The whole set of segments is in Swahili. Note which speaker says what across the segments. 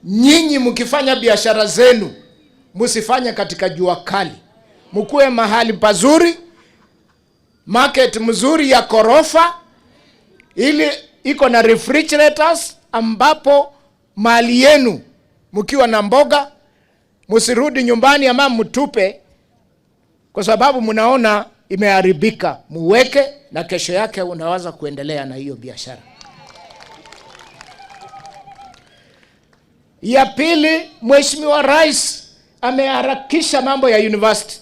Speaker 1: nyinyi mkifanya biashara zenu msifanye katika jua kali, mkue mahali pazuri, market mzuri ya korofa, ili iko na refrigerators, ambapo mali yenu mkiwa na mboga msirudi nyumbani ama mtupe kwa sababu mnaona imeharibika, muweke na kesho yake unaweza kuendelea na hiyo biashara. Ya pili, Mheshimiwa Rais ameharakisha mambo ya university.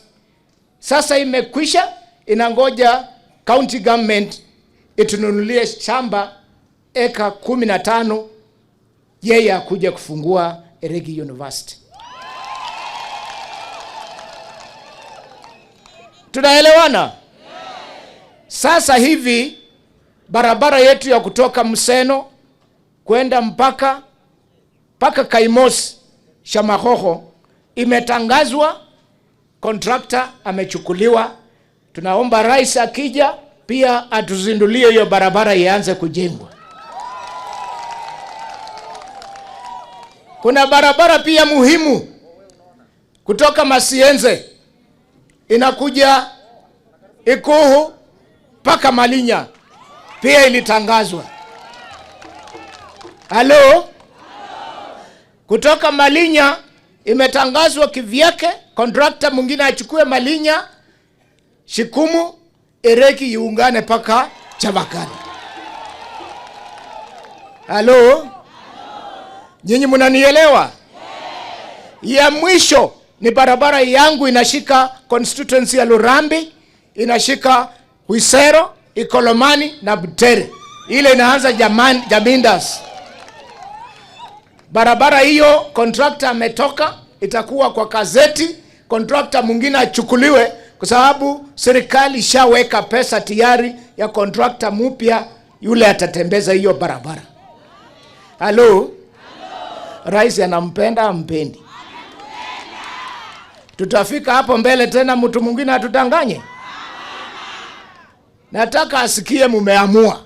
Speaker 1: Sasa imekwisha, inangoja county government itununulie shamba eka 15 yeye akuja kufungua Eregi University. Tunaelewana? Sasa hivi barabara yetu ya kutoka Mseno kwenda mpaka Kaimosi Shamahoho imetangazwa, contractor amechukuliwa. Tunaomba rais akija pia atuzindulie hiyo barabara ianze kujengwa. Kuna barabara pia muhimu kutoka Masienze inakuja Ikuhu mpaka Malinya, pia ilitangazwa. Halo? Kutoka Malinya imetangazwa kivyake, contractor mwingine achukue Malinya, Shikumu, Eregi iungane mpaka Chavakali. Halo? Nyinyi mnanielewa? Ya mwisho ni barabara yangu inashika constituency ya Lurambi, inashika Wisero, Ikolomani na Butere. Ile inaanza Jamindas. Barabara hiyo contractor ametoka, itakuwa kwa gazeti, contractor mwingine achukuliwe kwa sababu serikali ishaweka pesa tayari ya contractor mpya yule atatembeza hiyo barabara. Halo? Rais anampenda ampendi? Tutafika hapo mbele tena mtu mwingine atutanganye? Nataka asikie mumeamua.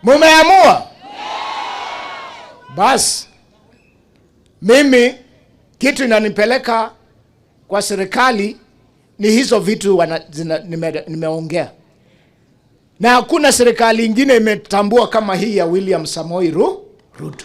Speaker 1: Mumeamua? Bas, mimi kitu inanipeleka kwa serikali ni hizo vitu nimeongea. Na hakuna serikali ingine imetambua kama hii ya William Samoei Ruto.